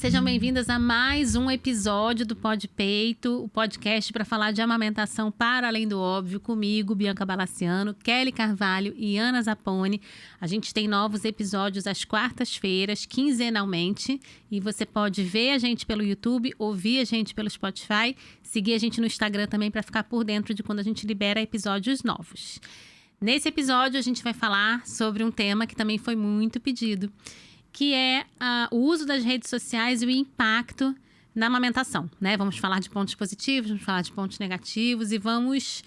sejam bem-vindas a mais um episódio do Pod Peito, o podcast para falar de amamentação para além do óbvio, comigo, Bianca Balaciano, Kelly Carvalho e Ana Zapponi. A gente tem novos episódios às quartas-feiras, quinzenalmente, e você pode ver a gente pelo YouTube, ouvir a gente pelo Spotify, seguir a gente no Instagram também para ficar por dentro de quando a gente libera episódios novos. Nesse episódio, a gente vai falar sobre um tema que também foi muito pedido, que é o uso das redes sociais e o impacto na amamentação, né? Vamos falar de pontos positivos, vamos falar de pontos negativos e vamos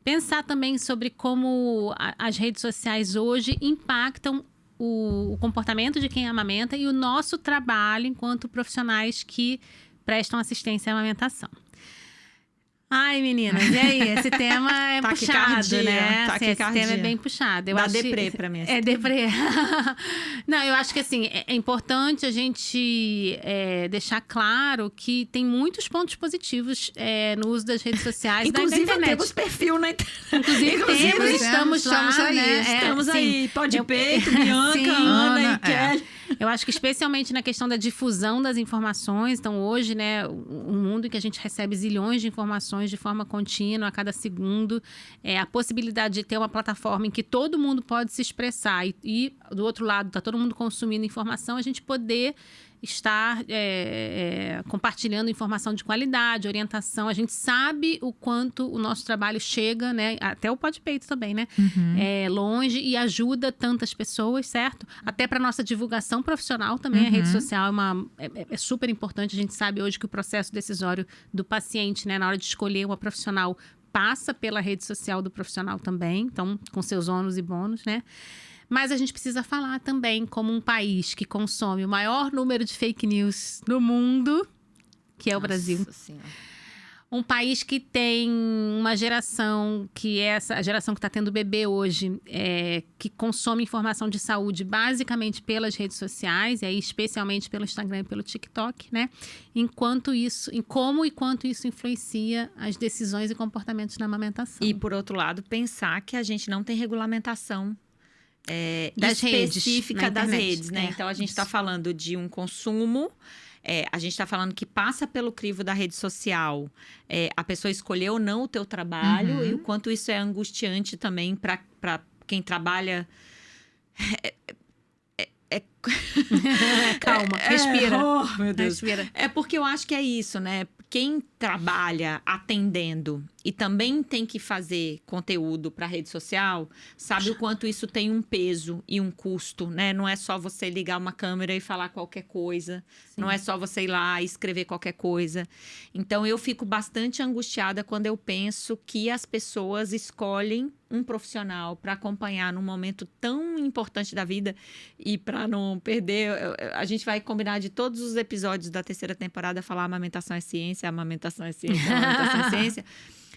pensar também sobre como as redes sociais hoje impactam o comportamento de quem amamenta e o nosso trabalho enquanto profissionais que prestam assistência à amamentação. Ai, meninas, e aí? Esse tema é puxado, né? Assim, esse tema é bem puxado. Dá deprê pra mim. É deprê. Não, eu acho que assim, é importante a gente deixar claro que tem muitos pontos positivos no uso das redes sociais, inclusive, da internet. Temos perfil na internet. Inclusive, estamos lá, aí, né? Estamos aí, Pod Peito, Bianca, Ana e Kelly. Eu acho que especialmente na questão da difusão das informações, então hoje, né, um mundo em que a gente recebe zilhões de informações de forma contínua, a cada segundo, a possibilidade de ter uma plataforma em que todo mundo pode se expressar e do outro lado está todo mundo consumindo informação, a gente poder estar compartilhando informação de qualidade, orientação. A gente sabe o quanto o nosso trabalho chega, né? Até o Pod Peito também, né? Longe e ajuda tantas pessoas, certo? Até para nossa divulgação profissional também. A rede social é super importante. A gente sabe hoje que o processo decisório do paciente, né? Na hora de escolher uma profissional, passa pela rede social do profissional também. Então, com seus ônus e bônus, né? Mas a gente precisa falar também como um país que consome o maior número de fake news no mundo, que é o Brasil. Senhora. Um país que tem uma geração, que é a geração que está tendo bebê hoje, que consome informação de saúde basicamente pelas redes sociais, e aí especialmente pelo Instagram e pelo TikTok, né? Como e quanto isso influencia as decisões e comportamentos na amamentação. E, por outro lado, pensar que a gente não tem regulamentação das específica redes, das redes, né? Então, a gente está isso. falando de um consumo, a gente está falando que passa pelo crivo da rede social, a pessoa escolheu ou não o teu trabalho e o quanto isso é angustiante também para quem trabalha. Calma, respira. Meu Deus. Respira. É porque eu acho que é isso, né? Quem trabalha atendendo e também tem que fazer conteúdo para rede social, sabe o quanto isso tem um peso e um custo, né? Não é só você ligar uma câmera e falar qualquer coisa. Sim. Não é só você ir lá e escrever qualquer coisa. Então, eu fico bastante angustiada quando eu penso que as pessoas escolhem um profissional para acompanhar num momento tão importante da vida e para não perder. A gente vai combinar de todos os episódios da terceira temporada falar amamentação é ciência, amamentação é ciência, amamentação é ciência.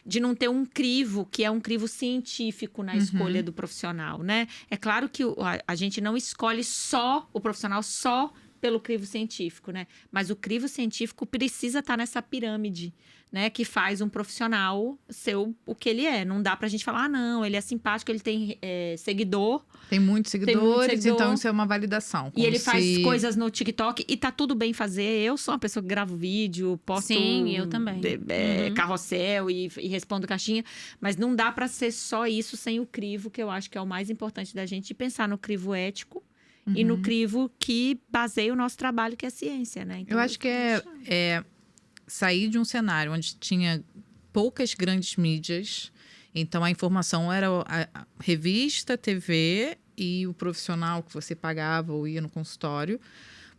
De não ter um crivo, que é um crivo científico na escolha do profissional, né? É claro que a gente não escolhe só o profissional só pelo crivo científico, né? Mas o crivo científico precisa estar nessa pirâmide, né? Que faz um profissional ser o que ele é. Não dá pra gente falar, não, ele é simpático, ele tem seguidor. Tem muitos seguidores, então isso é uma validação. E ele faz coisas no TikTok e tá tudo bem fazer. Eu sou uma pessoa que gravo vídeo, posto... Sim, eu também. Carrossel e respondo caixinha. Mas não dá pra ser só isso sem o crivo, que eu acho que é o mais importante da gente pensar no crivo ético. E no crivo que baseia o nosso trabalho, que é a ciência, né? Então, eu acho que é sair de um cenário onde tinha poucas grandes mídias. Então, a informação era a revista, TV e o profissional que você pagava ou ia no consultório,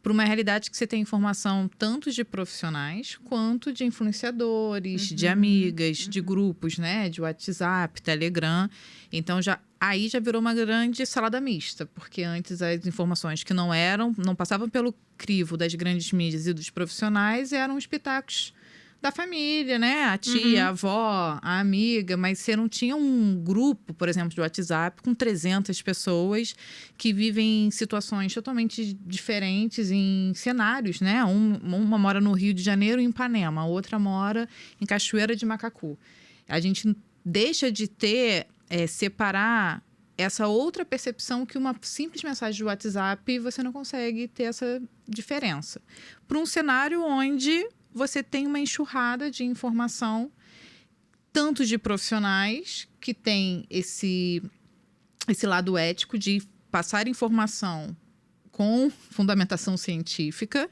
para uma realidade que você tem informação tanto de profissionais quanto de influenciadores, de amigas, de grupos, né? De WhatsApp, Telegram. Então, aí já virou uma grande salada mista, porque antes as informações que não passavam pelo crivo das grandes mídias e dos profissionais eram os pitacos da família, né? A tia, a avó, a amiga, mas você não tinha um grupo, por exemplo, de WhatsApp com 300 pessoas que vivem situações totalmente diferentes em cenários, né? Uma mora no Rio de Janeiro, em Ipanema, a outra mora em Cachoeira de Macacu. A gente deixa de separar essa outra percepção que uma simples mensagem de WhatsApp você não consegue ter essa diferença. Para um cenário onde você tem uma enxurrada de informação, tanto de profissionais que têm esse lado ético de passar informação com fundamentação científica,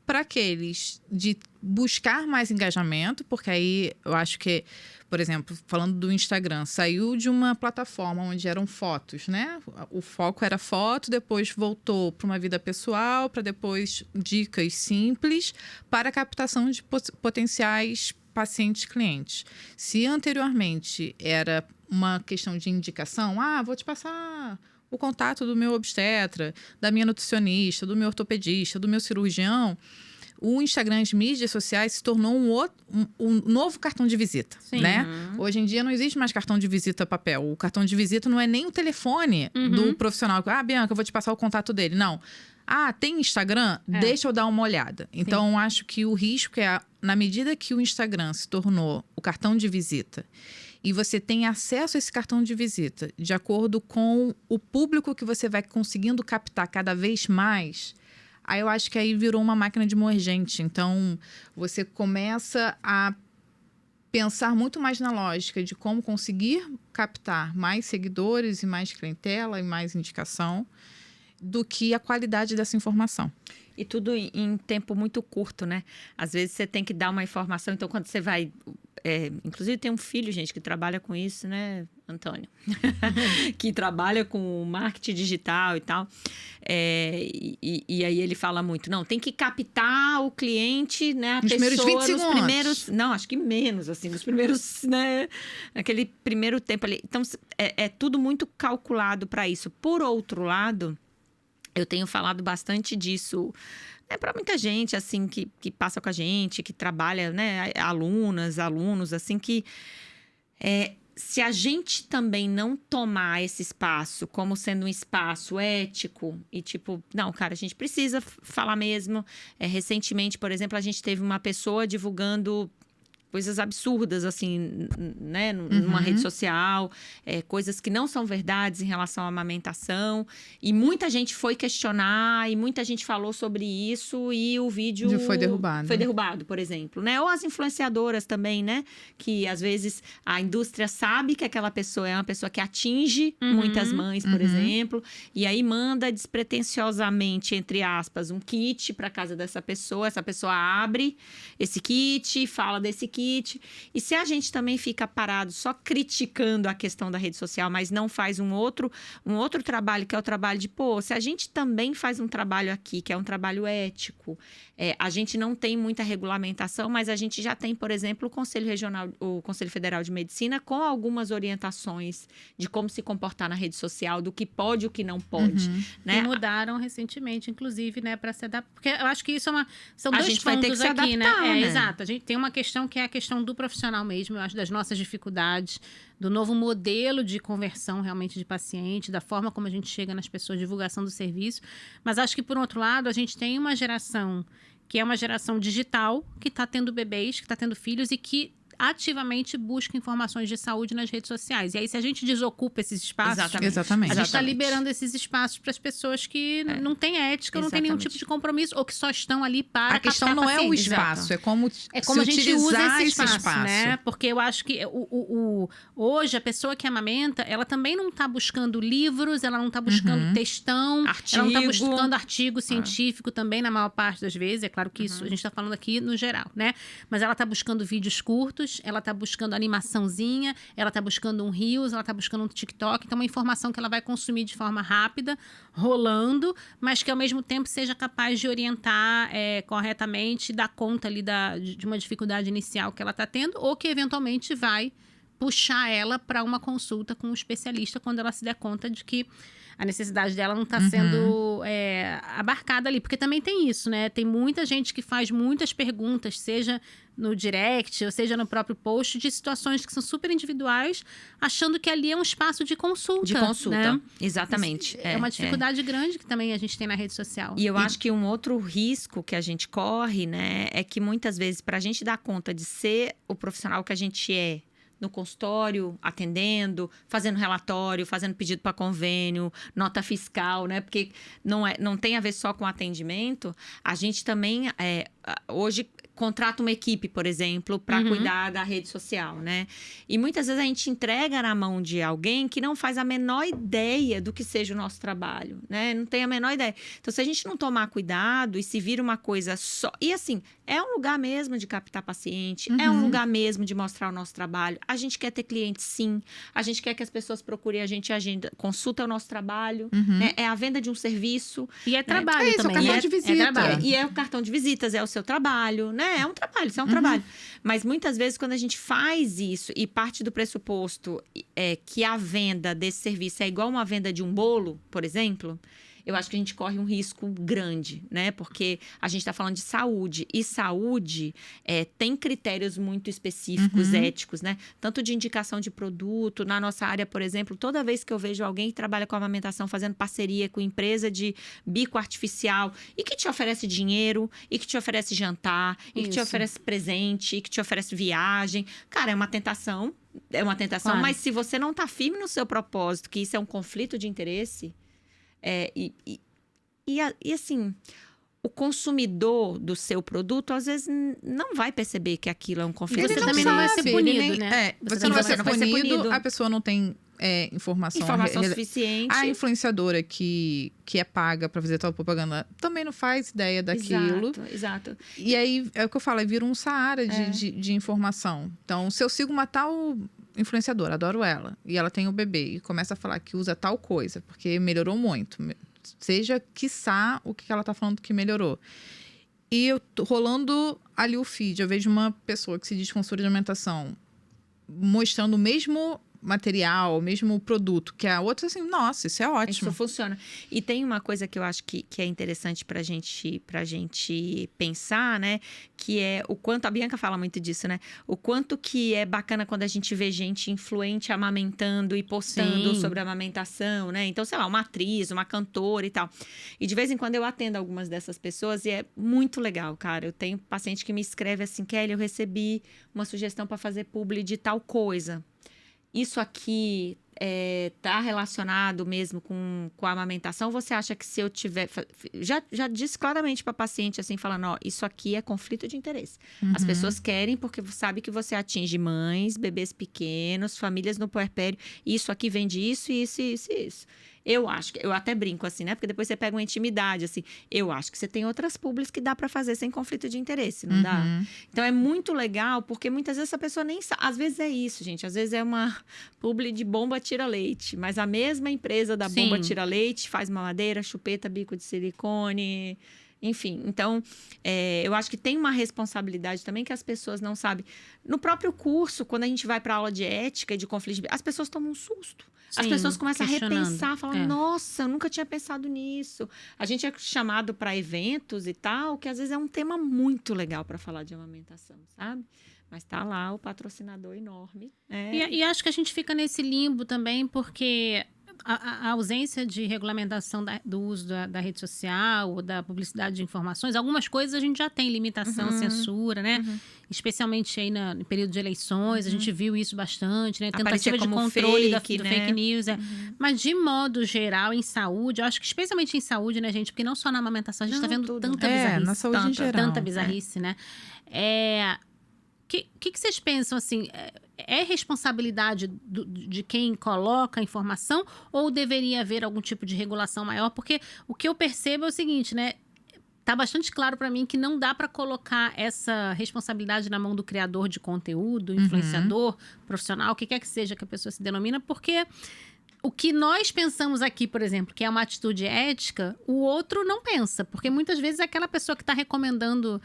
para aqueles de buscar mais engajamento, porque aí eu acho que, por exemplo, falando do Instagram, saiu de uma plataforma onde eram fotos, né? O foco era foto, depois voltou para uma vida pessoal, para depois dicas simples para a captação de potenciais pacientes clientes. Se anteriormente era uma questão de indicação, vou te passar o contato do meu obstetra, da minha nutricionista, do meu ortopedista, do meu cirurgião, o Instagram, as mídias sociais se tornou um novo cartão de visita, né? Hoje em dia não existe mais cartão de visita papel. O cartão de visita não é nem o telefone do profissional. Bianca, eu vou te passar o contato dele. Não. Tem Instagram? Deixa eu dar uma olhada. Então, acho que o risco é, na medida que o Instagram se tornou o cartão de visita e você tem acesso a esse cartão de visita de acordo com o público que você vai conseguindo captar cada vez mais, aí eu acho que aí virou uma máquina de moer gente. Então, você começa a pensar muito mais na lógica de como conseguir captar mais seguidores e mais clientela e mais indicação do que a qualidade dessa informação. E tudo em tempo muito curto, né? Às vezes você tem que dar uma informação, então quando você vai... inclusive tem um filho, gente, que trabalha com isso, né, Antônio? Que trabalha com marketing digital e tal. E aí ele fala muito, não, tem que captar o cliente, né, a nos pessoa primeiros 20 segundos. Primeiros... Não, acho que menos, assim, nos primeiros, né, naquele primeiro tempo ali. Então, é tudo muito calculado para isso. Por outro lado, eu tenho falado bastante disso, né, para muita gente, assim, que passa com a gente, que trabalha, né, alunos, assim, que se a gente também não tomar esse espaço como sendo um espaço ético e tipo, não, cara, a gente precisa falar mesmo. Recentemente, por exemplo, a gente teve uma pessoa divulgando coisas absurdas, assim, né, numa rede social, coisas que não são verdades em relação à amamentação, e muita gente foi questionar, e muita gente falou sobre isso, e o vídeo foi derrubado. Foi derrubado, por exemplo, né? Ou as influenciadoras também, né? Que, às vezes, a indústria sabe que aquela pessoa é uma pessoa que atinge muitas mães, por exemplo, e aí manda despretensiosamente, entre aspas, um kit para casa dessa pessoa, essa pessoa abre esse kit, fala desse kit. E se a gente também fica parado só criticando a questão da rede social, mas não faz um outro trabalho, que é o trabalho de, se a gente também faz um trabalho aqui, que é um trabalho ético, a gente não tem muita regulamentação, mas a gente já tem, por exemplo, o Conselho Federal de Medicina com algumas orientações de como se comportar na rede social, do que pode e o que não pode. Né? E mudaram recentemente, inclusive, né, para se adaptar. Porque eu acho que isso são dois gente vai ter que pontos se aqui, adaptar, né? né? Exato. A gente tem uma questão que é a questão do profissional mesmo, eu acho, das nossas dificuldades, do novo modelo de conversão realmente de paciente, da forma como a gente chega nas pessoas, divulgação do serviço. Mas acho que, por outro lado, a gente tem uma geração que é uma geração digital, que está tendo bebês, que está tendo filhos e que ativamente busca informações de saúde nas redes sociais. E aí, se a gente desocupa esses espaços, Exatamente. a gente está liberando esses espaços para as pessoas que não têm ética, não têm nenhum tipo de compromisso, ou que só estão ali para a questão captar não é o pacientes. espaço, é como a gente usa esse espaço, espaço, né? Porque eu acho que hoje a pessoa que amamenta, ela também não está buscando livros, ela não está buscando textão, artigo. Ela não está buscando artigo científico também, na maior parte das vezes. É claro que isso a gente está falando aqui no geral, né? Mas ela está buscando vídeos curtos, ela está buscando animaçãozinha, ela está buscando um Reels, ela está buscando um TikTok. Então, uma informação que ela vai consumir de forma rápida, rolando, mas que ao mesmo tempo seja capaz de orientar corretamente, dar conta ali de uma dificuldade inicial que ela está tendo, ou que eventualmente vai puxar ela para uma consulta com um especialista quando ela se der conta de que a necessidade dela não está sendo abarcada ali. Porque também tem isso, né? Tem muita gente que faz muitas perguntas, seja no direct, ou seja no próprio post, de situações que são super individuais, achando que ali é um espaço de consulta. De consulta, né? Exatamente. É uma dificuldade grande que também a gente tem na rede social. E eu acho que um outro risco que a gente corre, né, é que muitas vezes, para a gente dar conta de ser o profissional que a gente é no consultório, atendendo, fazendo relatório, fazendo pedido para convênio, nota fiscal, né? Porque não tem a ver só com atendimento. A gente também, hoje, contrata uma equipe, por exemplo, para cuidar da rede social, né? E muitas vezes a gente entrega na mão de alguém que não faz a menor ideia do que seja o nosso trabalho, né? Não tem a menor ideia. Então, se a gente não tomar cuidado e se vira uma coisa só... E assim, é um lugar mesmo de captar paciente, é um lugar mesmo de mostrar o nosso trabalho. A gente quer ter cliente, sim. A gente quer que as pessoas procurem a gente, consulta o nosso trabalho, né? É a venda de um serviço. E é trabalho isso, também. é o cartão de visita. trabalho. E é o cartão de visitas, é o seu trabalho, né? É um trabalho, isso é um trabalho. Mas muitas vezes, quando a gente faz isso e parte do pressuposto que a venda desse serviço é igual uma venda de um bolo, por exemplo, eu acho que a gente corre um risco grande, né? Porque a gente está falando de saúde. E saúde tem critérios muito específicos, éticos, né? Tanto de indicação de produto. Na nossa área, por exemplo, toda vez que eu vejo alguém que trabalha com amamentação fazendo parceria com empresa de bico artificial e que te oferece dinheiro, e que te oferece jantar, e que te oferece presente, e que te oferece viagem. Cara, é uma tentação. É uma tentação, Claro. mas se você não está firme no seu propósito, que isso é um conflito de interesse... E assim, o consumidor do seu produto, às vezes, não vai perceber que aquilo é um conflito Você de também interesse. não vai ser punido, né? Você não vai ser não vai ser punido, punido. a pessoa não tem informação Suficiente. A influenciadora que é paga para fazer tal propaganda também não faz ideia daquilo. Exato. E aí, é o que eu falo, vira um Saara de informação. Então, se eu sigo uma tal influenciadora, adoro ela, e ela tem o bebê, e começa a falar que usa tal coisa, porque melhorou muito, seja, quiçá, o que ela tá falando que melhorou. E eu rolando ali o feed, eu vejo uma pessoa que se diz consultora de alimentação mostrando o mesmo material, o mesmo produto que a outra, assim, nossa, isso é ótimo. Isso funciona. E tem uma coisa que eu acho que é interessante pra gente pensar, né? Que é o quanto, a Bianca fala muito disso, né? O quanto que é bacana quando a gente vê gente influente amamentando e postando sobre a amamentação, né? Então, sei lá, uma atriz, uma cantora e tal. E de vez em quando eu atendo algumas dessas pessoas e é muito legal, cara. Eu tenho paciente que me escreve assim, Kelly, eu recebi uma sugestão pra fazer publi de tal coisa. Isso aqui tá relacionado mesmo com a amamentação? Você acha que se eu tiver... Já disse claramente para a paciente, assim, falando, ó, isso aqui é conflito de interesse. As pessoas querem porque sabe que você atinge mães, bebês pequenos, famílias no puerpério. Isso aqui vende isso, isso, isso, isso. Eu acho que... Eu até brinco assim, né? Porque depois você pega uma intimidade, assim. Eu acho que você tem outras publis que dá para fazer sem conflito de interesse, não dá? Então, é muito legal, porque muitas vezes essa pessoa nem sabe. Às vezes é isso, gente. Às vezes é uma publi de bomba tira-leite. Mas a mesma empresa da bomba tira-leite faz mamadeira, chupeta, bico de silicone... Enfim, então, eu acho que tem uma responsabilidade também que as pessoas não sabem. No próprio curso, quando a gente vai para aula de ética e de conflito, as pessoas tomam um susto. As pessoas começam a repensar, falam, nossa, eu nunca tinha pensado nisso. A gente é chamado para eventos e tal, que às vezes é um tema muito legal para falar de amamentação, sabe? Mas tá lá o patrocinador enorme. E acho que a gente fica nesse limbo também, porque... A ausência de regulamentação do uso da rede social ou da publicidade de informações, algumas coisas a gente já tem limitação, censura, né? Especialmente aí no período de eleições, a gente viu isso bastante, né? Tentativa de controle do fake news. Mas, de modo geral, em saúde, eu acho que especialmente em saúde, né, gente? Porque não só na amamentação, a gente tá vendo tanta bizarrice. Na saúde em geral. Tanta bizarrice, né? Que vocês pensam, assim, é responsabilidade de quem coloca a informação ou deveria haver algum tipo de regulação maior? Porque o que eu percebo é o seguinte, né? Tá bastante claro para mim que não dá para colocar essa responsabilidade na mão do criador de conteúdo, influenciador, profissional, o que quer que seja que a pessoa se denomina, porque... O que nós pensamos aqui, por exemplo, que é uma atitude ética, o outro não pensa. Porque muitas vezes aquela pessoa que está recomendando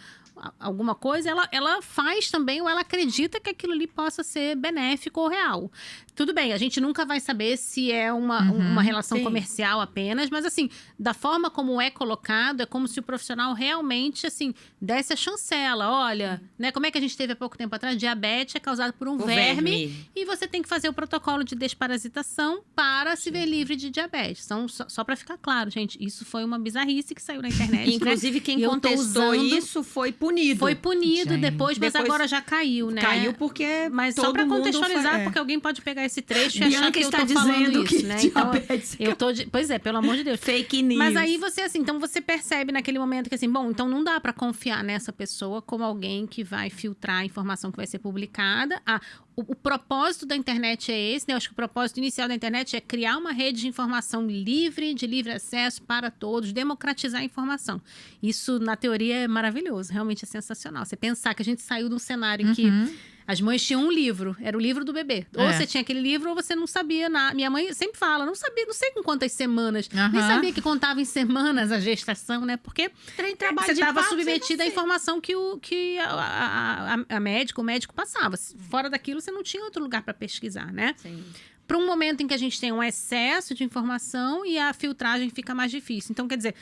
alguma coisa, ela faz também ou ela acredita que aquilo ali possa ser benéfico ou real. Tudo bem, a gente nunca vai saber se é uma relação comercial apenas, mas assim, da forma como é colocado, é como se o profissional realmente, assim, desse a chancela. Olha, né, como é que a gente teve há pouco tempo atrás? Diabetes é causado por um verme e você tem que fazer o protocolo de desparasitação para se ver livre de diabetes. Então, só para ficar claro, gente, isso foi uma bizarrice que saiu na internet. Inclusive, né? quem contestou isso foi por punido. Foi punido Gente. depois, mas agora já caiu, né? Caiu porque Mas todo só para mundo contextualizar, foi, porque alguém pode pegar esse trecho e achar Bianca que eu está tô falando dizendo isso, que né? Então, diabetes eu tô pois é, pelo amor de Deus. fake news. Mas aí você, assim, então você percebe naquele momento que, assim, bom, então não dá para confiar nessa pessoa como alguém que vai filtrar a informação que vai ser publicada. O propósito da internet é esse, né? Eu acho que o propósito inicial da internet é criar uma rede de informação livre, de livre acesso para todos, democratizar a informação. Isso, na teoria, é maravilhoso, realmente é sensacional. Você pensar que a gente saiu de um cenário em que as mães tinham um livro, era o livro do bebê. Ou você tinha aquele livro ou você não sabia nada. Minha mãe sempre fala, não sabia, não sei com quantas semanas, nem sabia que contava em semanas a gestação, né? Porque você estava submetida à informação que a médica, o médico passava. Fora daquilo, você não tinha outro lugar para pesquisar, né? Sim. Para um momento em que a gente tem um excesso de informação e a filtragem fica mais difícil. Então, quer dizer,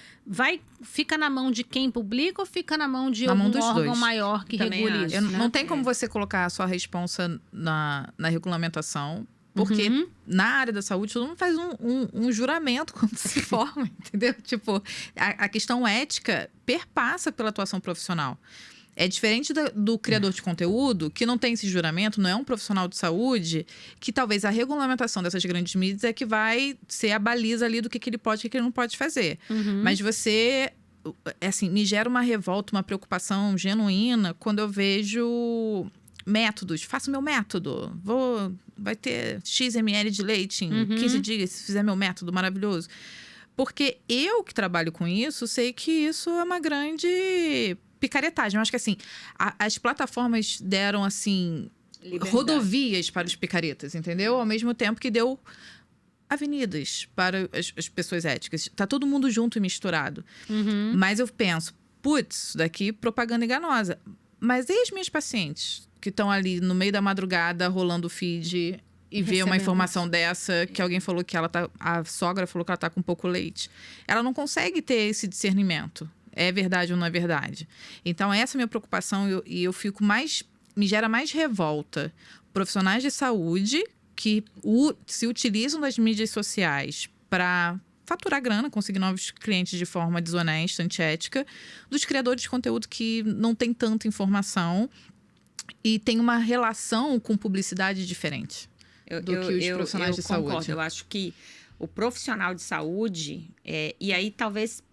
fica na mão de quem publica ou fica na mão de algum órgão maior que Também regule acho. isso, né? Não tem como você colocar a sua responsa na regulamentação, porque na área da saúde todo mundo faz um juramento quando se forma, entendeu? Tipo, a questão ética perpassa pela atuação profissional. É diferente do criador de conteúdo, que não tem esse juramento, não é um profissional de saúde, que talvez a regulamentação dessas grandes mídias é que vai ser a baliza ali do que ele pode e o que ele não pode fazer. Mas você, assim, me gera uma revolta, uma preocupação genuína quando eu vejo métodos. Faço meu método. Vai ter X ml de leite em 15 dias se fizer meu método maravilhoso. Porque eu que trabalho com isso, sei que isso é uma grande picaretagem. Eu acho que, assim, as plataformas deram, assim, rodovias para os picaretas, entendeu? Ao mesmo tempo que deu avenidas para as pessoas éticas. Tá todo mundo junto e misturado. Mas eu penso, putz, daqui propaganda enganosa. Mas e as minhas pacientes que estão ali no meio da madrugada rolando o feed e vê uma informação dessa que alguém falou que a sogra falou que ela tá com pouco leite. Ela não consegue ter esse discernimento. É verdade ou não é verdade? Então, essa é a minha preocupação e eu fico me gera mais revolta. Profissionais de saúde que se utilizam das mídias sociais para faturar grana, conseguir novos clientes de forma desonesta, antiética, dos criadores de conteúdo que não tem tanta informação e tem uma relação com publicidade diferente do que os profissionais de saúde. Concordo. Eu acho que o profissional de saúde, e aí talvez...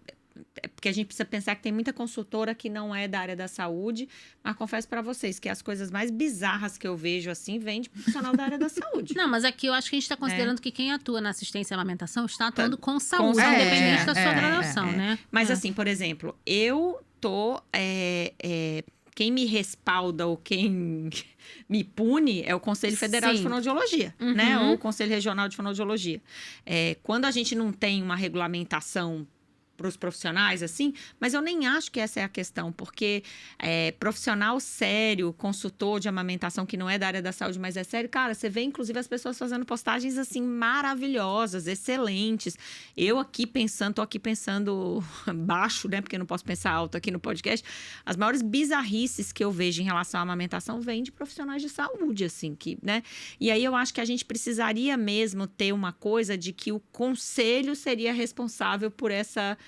Porque a gente precisa pensar que tem muita consultora que não é da área da saúde, mas confesso para vocês que as coisas mais bizarras que eu vejo assim vêm de profissional da área da saúde. Não, mas aqui eu acho que a gente está considerando que quem atua na assistência à amamentação está atuando com saúde, independente da sua graduação, né? Mas assim, por exemplo, eu tô... quem me respalda ou quem me pune é o Conselho Federal de Fonoaudiologia, né? Ou o Conselho Regional de Fonoaudiologia. Quando a gente não tem uma regulamentação para os profissionais, assim, mas eu nem acho que essa é a questão, porque profissional sério, consultor de amamentação que não é da área da saúde, mas é sério, cara, você vê inclusive as pessoas fazendo postagens assim maravilhosas, excelentes. Eu tô aqui pensando baixo, né, porque eu não posso pensar alto aqui no podcast. As maiores bizarrices que eu vejo em relação à amamentação vêm de profissionais de saúde, assim, né? E aí eu acho que a gente precisaria mesmo ter uma coisa de que o conselho seria responsável por essa...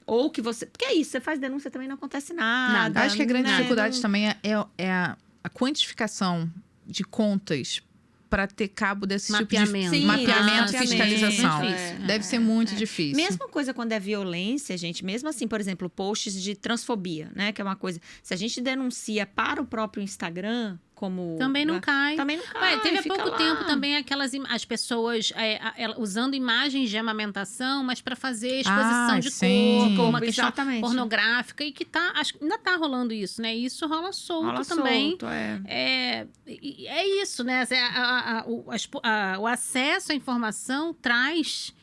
ou que você... Porque é isso, você faz denúncia também não acontece nada. Acho que a grande dificuldade também é a quantificação de contas para ter cabo desse tipo de mapeamento, fiscalização. Deve ser muito difícil. Mesma coisa quando é violência, gente. Mesmo assim, por exemplo, posts de transfobia, né? Que é uma coisa... Se a gente denuncia para o próprio Instagram... Também não cai. Também não cai. Teve há pouco tempo também as pessoas usando imagens de amamentação, mas para fazer exposição de corpo, uma questão pornográfica, e que ainda tá rolando isso, né? Isso rola solto também. É isso, né? O acesso à informação traz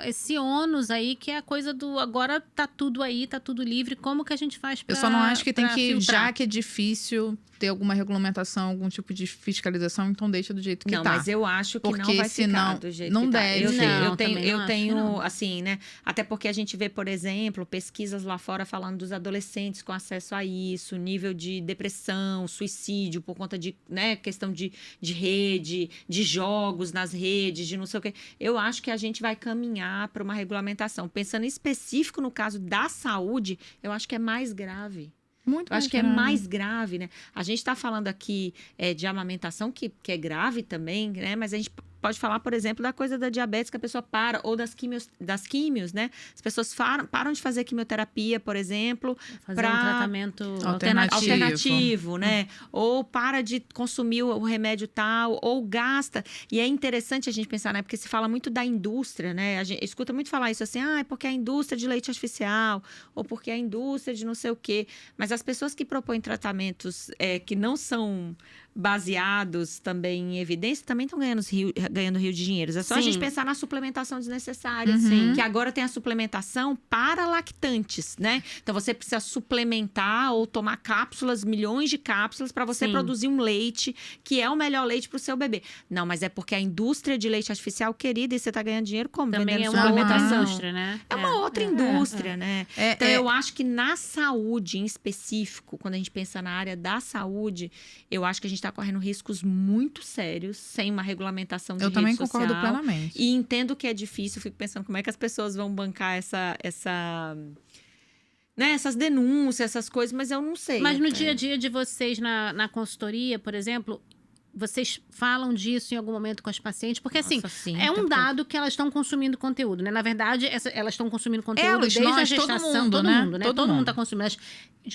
esse ônus aí, que é a coisa do agora tá tudo aí, tá tudo livre, como que a gente faz pra... Eu só não acho que tem que, filtrar? já que é difícil ter alguma regulamentação, algum tipo de fiscalização, então deixa do jeito que não, tá. mas eu acho que não Porque vai senão ficar do jeito não que tá. deve. Eu também não tenho acho, não. assim, né? Até porque a gente vê, por exemplo, pesquisas lá fora falando dos adolescentes com acesso a isso, nível de depressão, suicídio por conta de, né, questão de rede, de jogos nas redes, de não sei o quê. Eu acho que a gente vai caminhar para uma regulamentação. Pensando em específico no caso da saúde, eu acho que é mais grave. Muito Eu acho que é grave. mais grave, né? A gente está falando aqui de amamentação, que é grave também, né? Mas a gente pode falar, por exemplo, da coisa da diabetes, que a pessoa para, ou das químios, né? As pessoas param de fazer quimioterapia, por exemplo, Fazer um tratamento alternativo, né? Ou para de consumir o remédio tal, ou gasta. E é interessante a gente pensar, né? Porque se fala muito da indústria, né? A gente escuta muito falar isso assim, é porque a indústria de leite artificial, ou porque a indústria de não sei o quê. Mas as pessoas que propõem tratamentos que não são baseados também em evidência, também estão ganhando rio de dinheiro. É só a gente pensar na suplementação desnecessária, que agora tem a suplementação para lactantes, né? Então, você precisa suplementar ou tomar cápsulas, milhões de cápsulas, para você produzir um leite que é o melhor leite para o seu bebê. Não, mas é porque a indústria de leite artificial, querida, e você está ganhando dinheiro como? Também vendendo é uma outra suplementação. indústria, né? É uma outra indústria, né? Então, eu acho que na saúde, em específico, quando a gente pensa na área da saúde, eu acho que a gente está correndo riscos muito sérios sem uma regulamentação de rede social. Eu também concordo plenamente. E entendo que é difícil, fico pensando como é que as pessoas vão bancar né, essas denúncias, essas coisas, mas eu não sei. Mas no dia a dia de vocês na consultoria, por exemplo, vocês falam disso em algum momento com as pacientes? Porque, assim, é um dado que elas estão consumindo conteúdo, né? Na verdade, elas estão consumindo conteúdo desde a gestação. Todo mundo, né? Todo mundo está consumindo.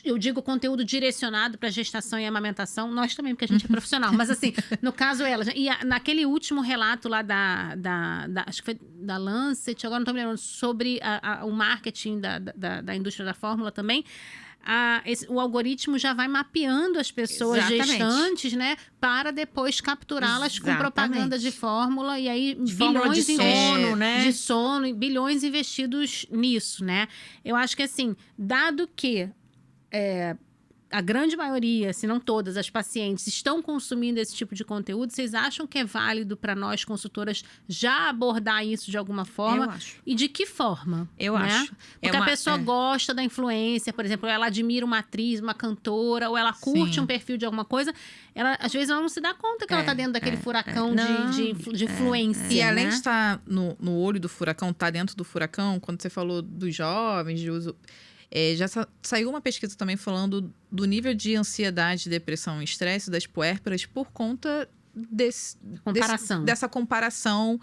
Eu digo conteúdo direcionado para gestação e amamentação. Nós também, porque a gente é profissional. Mas, assim, no caso, elas... E naquele último relato lá acho que foi da Lancet, agora não estou me lembrando, sobre o marketing da indústria da fórmula também... o algoritmo já vai mapeando as pessoas gestantes, né? Para depois capturá-las com propaganda de fórmula. E aí, bilhões de sono, né? De sono, e bilhões investidos nisso, né? Eu acho que, assim, dado que a grande maioria, se não todas, as pacientes estão consumindo esse tipo de conteúdo, vocês acham que é válido para nós, consultoras, já abordar isso de alguma forma? Eu acho. E de que forma? Eu acho. Porque a pessoa gosta da influência, por exemplo, ela admira uma atriz, uma cantora, ou ela curte um perfil de alguma coisa, às vezes ela não se dá conta que ela está dentro daquele furacão de influência. E além né? de estar no olho do furacão, tá dentro do furacão, quando você falou dos jovens, de uso... já saiu uma pesquisa também falando do nível de ansiedade, depressão e estresse das puérperas por conta dessa comparação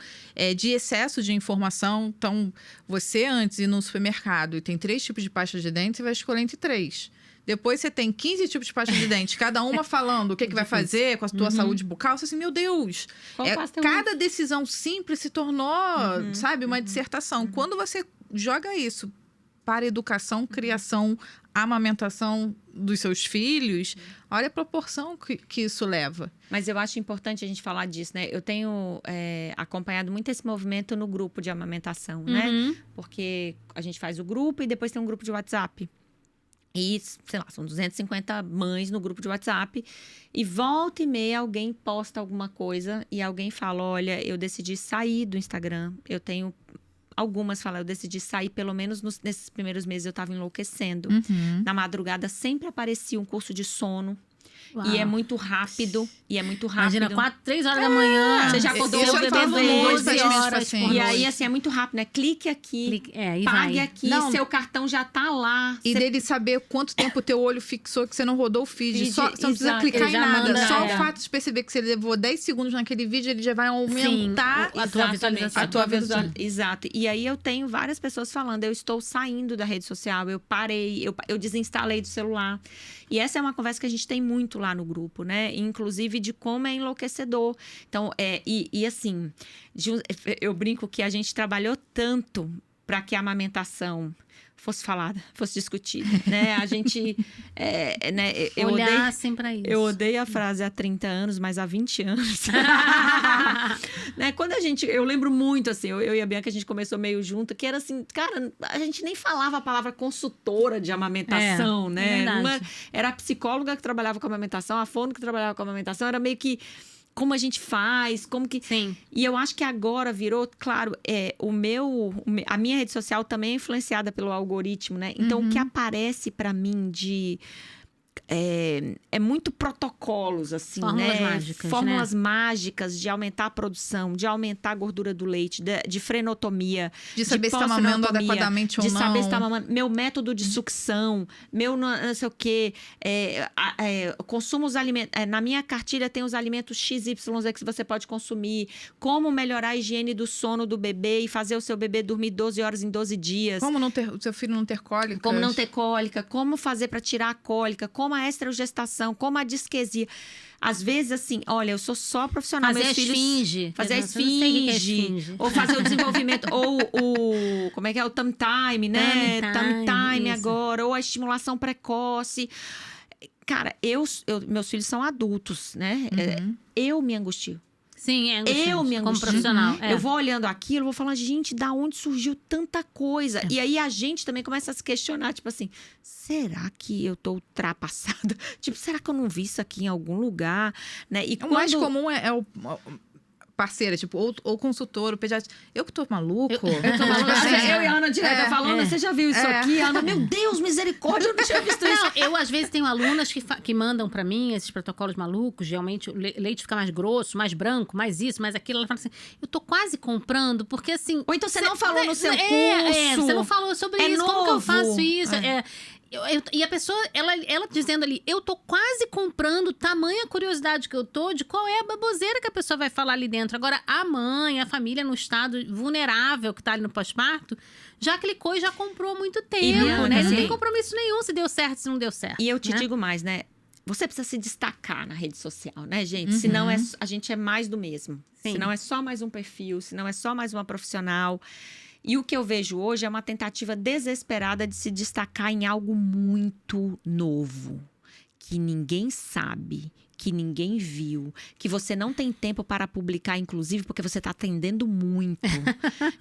de excesso de informação. Então, você antes ir no supermercado e tem 3 tipos de pasta de dente, você vai escolher entre 3. Depois você tem 15 tipos de pasta de dente, cada uma falando o que vai fazer com a tua saúde bucal. Você assim, meu Deus, cada decisão simples se tornou, sabe, uma dissertação. Quando você joga isso para educação, criação, amamentação dos seus filhos, olha a proporção que isso leva. Mas eu acho importante a gente falar disso, né? Eu tenho acompanhado muito esse movimento no grupo de amamentação, né? Porque a gente faz o grupo e depois tem um grupo de WhatsApp. E, sei lá, são 250 mães no grupo de WhatsApp. E volta e meia alguém posta alguma coisa e alguém fala, olha, eu decidi sair do Instagram, eu tenho... Algumas falam, eu decidi sair, pelo menos nesses primeiros meses eu estava enlouquecendo. Na madrugada sempre aparecia um curso de sono. Uau. E é muito rápido. Imagina, 4, 3 horas da manhã. Você já acordou eu bebê falo 12 horas por E aí, assim, é muito rápido, né? Clique aqui, pague aqui, seu cartão já tá lá. E dele saber quanto tempo o teu olho fixou, que você não rodou o feed. Você não precisa clicar em nada. Só o fato de perceber que você levou 10 segundos naquele vídeo, ele já vai aumentar a tua visualização. A tua visualização. Exato. E aí eu tenho várias pessoas falando, eu estou saindo da rede social, eu parei, eu desinstalei do celular. E essa é uma conversa que a gente tem muito lá no grupo, né? Inclusive de como é enlouquecedor. Então, assim, eu brinco que a gente trabalhou tanto para que a amamentação fosse falada, fosse discutida, né? A gente, né? Olhassem para isso. Eu odeio a frase há 30 anos, mas há 20 anos. Né? Quando eu lembro muito, assim, eu e a Bianca, a gente começou meio junto, que era assim, cara, a gente nem falava a palavra consultora de amamentação, né? Era a psicóloga que trabalhava com amamentação, a fono que trabalhava com amamentação, era meio que como a gente faz, como que... Sim. E eu acho que agora virou, claro, a minha rede social também é influenciada pelo algoritmo, né? Então, o que aparece para mim de... É muito protocolos, assim, Fórmulas né? mágicas, Fórmulas mágicas de aumentar a produção, de aumentar a gordura do leite, de frenotomia, de saber se está mamando adequadamente ou não. De saber se está mamando. Meu método de sucção, meu não sei o quê. Consumo os alimentos. Na minha cartilha tem os alimentos XYZ que você pode consumir. Como melhorar a higiene do sono do bebê e fazer o seu bebê dormir 12 horas em 12 dias. Como o seu filho não ter cólica. Como não ter cólica. Como fazer para tirar a cólica. Como a estrogestação, como a disquesia. Às vezes, assim, olha, eu sou só profissional. Fazer a esfinge. Fazer a esfinge. Ou fazer o desenvolvimento, ou o... Como é que é? O tummy time, né? Tummy time agora. Ou a estimulação precoce. Cara, meus filhos são adultos, né? Eu me angustio. Sim, é angustiante, eu me angustio. como profissional. Eu vou olhando aquilo, vou falando, gente, da onde surgiu tanta coisa? E aí a gente também começa a se questionar, tipo assim, será que eu tô ultrapassada? Tipo, será que eu não vi isso aqui em algum lugar? Né? E o mais comum é o parceira, tipo, ou consultor, ou pediatra. Eu que tô maluco? Eu tô maluco. Eu e a Ana direto falando, você já viu isso aqui? A Ana, meu Deus, misericórdia, eu não tinha visto isso. Não, eu às vezes tenho alunas que mandam pra mim esses protocolos malucos, geralmente o leite fica mais grosso, mais branco, mais isso, mais aquilo. Ela fala assim, eu tô quase comprando, porque assim... Ou então você não falou no seu curso. Você não falou sobre isso, novo. Como que eu faço isso? E a pessoa, ela dizendo ali, eu tô quase comprando, tamanha curiosidade que eu tô de qual é a baboseira que a pessoa vai falar ali dentro. Agora, a mãe, a família no estado vulnerável que tá ali no pós-parto, já clicou e já comprou há muito tempo, né? Não tem compromisso nenhum se deu certo, se não deu certo. E eu te digo mais, né? Você precisa se destacar na rede social, né, gente? Senão a gente é mais do mesmo. Sim. Senão é só mais um perfil, senão é só mais uma profissional. E o que eu vejo hoje é uma tentativa desesperada de se destacar em algo muito novo, que ninguém sabe, que ninguém viu, que você não tem tempo para publicar, inclusive, porque você está atendendo muito.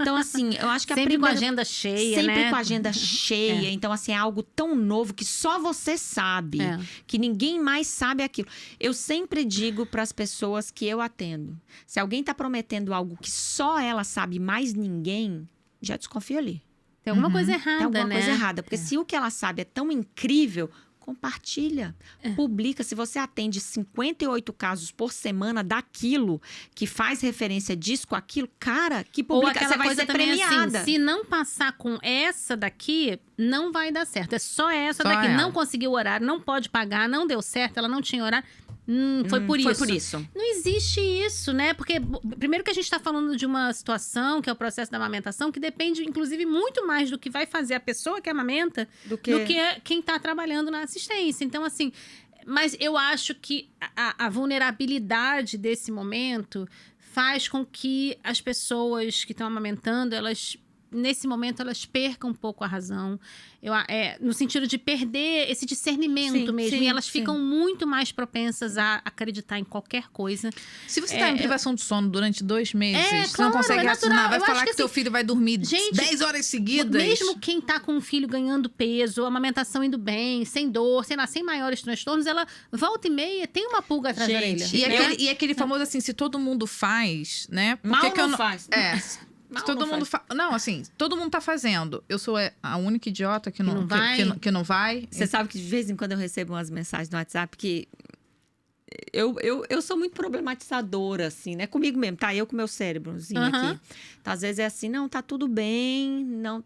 Então, assim, eu acho que sempre com a agenda cheia, né? Sempre com a agenda cheia. Então, assim, é algo tão novo que só você sabe, que ninguém mais sabe aquilo. Eu sempre digo para as pessoas que eu atendo, se alguém está prometendo algo que só ela sabe, mais ninguém... já desconfio ali. Tem alguma coisa errada, Tem alguma né? coisa errada. Porque se o que ela sabe é tão incrível, compartilha. Publica. Se você atende 58 casos por semana daquilo que faz referência disso com aquilo, cara, que publica, você vai ser premiada. Assim, se não passar com essa daqui, não vai dar certo. É só essa daqui. ela. Não conseguiu o horário, não pode pagar, não deu certo, ela não tinha horário. Foi por isso. Não existe isso, né? Porque, primeiro que a gente está falando de uma situação, que é o processo da amamentação, que depende, inclusive, muito mais do que vai fazer a pessoa que amamenta do que quem está trabalhando na assistência. Então, assim, mas eu acho que a vulnerabilidade desse momento faz com que as pessoas que estão amamentando, nesse momento, elas percam um pouco a razão. No sentido de perder esse discernimento mesmo. E elas ficam muito mais propensas a acreditar em qualquer coisa. Se você está em privação de sono durante 2 meses, você claro, não consegue raciocinar, vai falar que assim, seu filho vai dormir 10 horas seguidas. Mesmo quem tá com um filho ganhando peso, a amamentação indo bem, sem dor, sem maiores transtornos, ela volta e meia tem uma pulga atrás da orelha. E aquele famoso assim, se todo mundo faz, né? Por mal que não faz. Todo mundo não, assim, todo mundo tá fazendo. Eu sou a única idiota que não vai. Você sabe que de vez em quando eu recebo umas mensagens no WhatsApp que eu sou muito problematizadora, assim, né? Comigo mesmo, tá? Eu com meu cérebrozinho aqui. Então, às vezes é assim, não, tá tudo bem,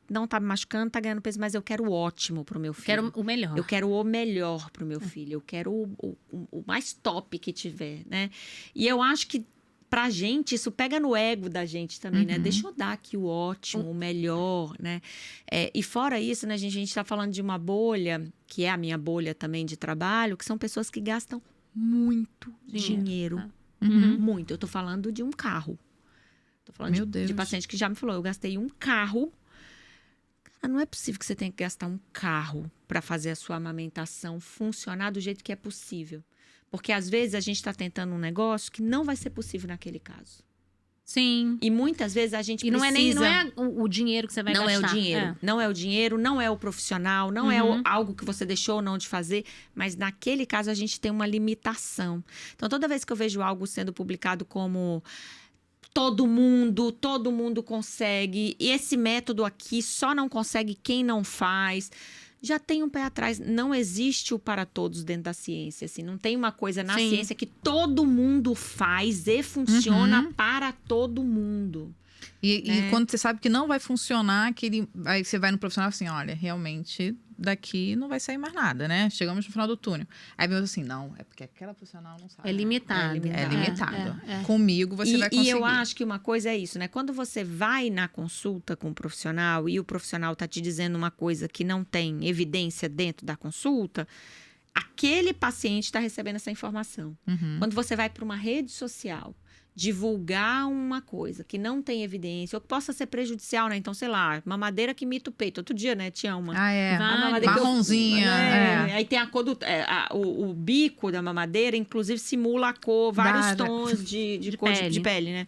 não tá me machucando, tá ganhando peso, mas eu quero o ótimo pro meu filho. Quero o melhor. Eu quero o melhor pro meu filho. Eu quero o mais top que tiver, né? E eu acho que pra gente, isso pega no ego da gente também, né? Deixa eu dar aqui o ótimo, o melhor, né? E fora isso, né, a gente tá falando de uma bolha, que é a minha bolha também de trabalho, que são pessoas que gastam muito dinheiro. Muito. Eu tô falando de um carro. Tô falando de paciente que já me falou, eu gastei um carro. Não é possível que você tenha que gastar um carro para fazer a sua amamentação funcionar do jeito que é possível. Porque às vezes a gente está tentando um negócio que não vai ser possível naquele caso. Sim. E muitas vezes a gente E não precisa... não é o dinheiro que você vai Não gastar. é o dinheiro. Não é o dinheiro, não é o profissional, não é algo que você deixou ou não de fazer. Mas naquele caso a gente tem uma limitação. Então toda vez que eu vejo algo sendo publicado como todo mundo consegue, e esse método aqui só não consegue quem não faz... Já tem um pé atrás. Não existe o para todos dentro da ciência. Assim, não tem uma coisa na ciência que todo mundo faz e funciona para todo mundo. E quando você sabe que não vai funcionar, aí você vai no profissional assim, olha, realmente daqui não vai sair mais nada, né? Chegamos no final do túnel. Aí mesmo assim, não, é porque aquela profissional não sabe. É limitado. É limitado. Comigo você vai conseguir. E eu acho que uma coisa é isso, né? Quando você vai na consulta com o profissional e o profissional tá te dizendo uma coisa que não tem evidência dentro da consulta, aquele paciente está recebendo essa informação. Quando você vai para uma rede social divulgar uma coisa que não tem evidência ou que possa ser prejudicial, né? Então, sei lá, mamadeira que imita o peito. Outro dia, né, tinha uma. Ah, é. A mamadeira Marronzinha. Aí tem a cor do... o bico da mamadeira, inclusive, simula a cor, vários tons de cor de pele, né?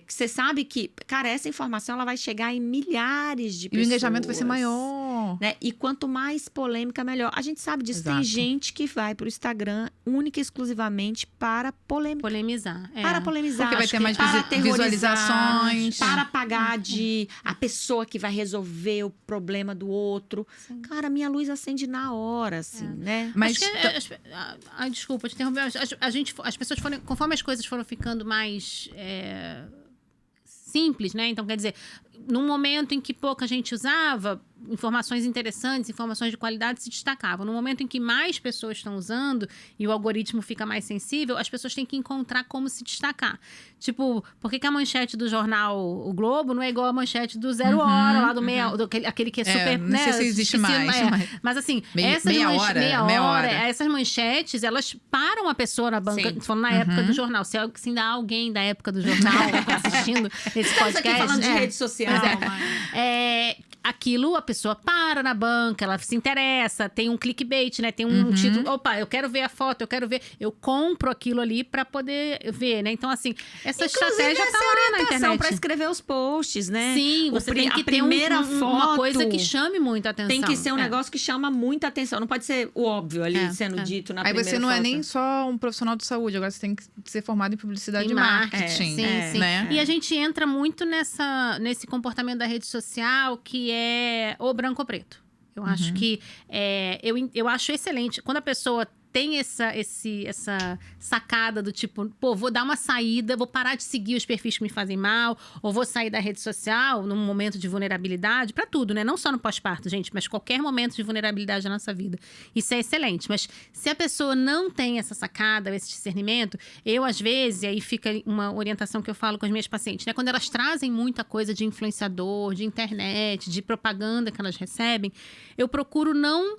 Que você sabe que, cara, essa informação ela vai chegar em milhares de pessoas. E o engajamento vai ser maior. Né? E quanto mais polêmica, melhor. A gente sabe disso. Exato. Tem gente que vai pro Instagram única e exclusivamente para polemizar. Para polemizar. Porque vai ter mais para visualizações. Para pagar de a pessoa que vai resolver o problema do outro. Sim. Cara, minha luz acende na hora, assim, né? Mas desculpa te interromper. As pessoas foram, conforme as coisas foram ficando mais simples, né? Então, quer dizer, num momento em que pouca gente usava, informações interessantes, informações de qualidade se destacavam. No momento em que mais pessoas estão usando e o algoritmo fica mais sensível, as pessoas têm que encontrar como se destacar. Tipo, por que a manchete do jornal O Globo não é igual a manchete do Zero Hora, lá do aquele que é super... Não sei se existe mais. Mas assim, meia hora. Essas manchetes, elas param a pessoa na banca, falando na época do jornal. Se ainda há alguém da época do jornal assistindo esse podcast... Aqui falando de rede social. Aquilo, a pessoa para na banca, ela se interessa, tem um clickbait, né? Tem um título, opa, eu quero ver a foto, eu compro aquilo ali pra poder ver, né? Então, assim, essa estratégia tá lá na internet. Pra escrever os posts, né? Sim, você tem que ter uma coisa que chame muita atenção. Tem que ser um negócio que chama muita atenção. Não pode ser o óbvio ali sendo dito na primeira foto. Aí você não é nem só um profissional de saúde, agora você tem que ser formado em publicidade e marketing. Sim. Né? E a gente entra muito nesse comportamento da rede social que é ou branco ou preto. Eu acho que eu acho excelente quando a pessoa tem essa sacada do tipo, pô, vou dar uma saída, vou parar de seguir os perfis que me fazem mal, ou vou sair da rede social num momento de vulnerabilidade, pra tudo, né? Não só no pós-parto, gente, mas qualquer momento de vulnerabilidade na nossa vida. Isso é excelente. Mas se a pessoa não tem essa sacada, esse discernimento, eu, às vezes, e aí fica uma orientação que eu falo com as minhas pacientes, né? Quando elas trazem muita coisa de influenciador, de internet, de propaganda que elas recebem, eu procuro não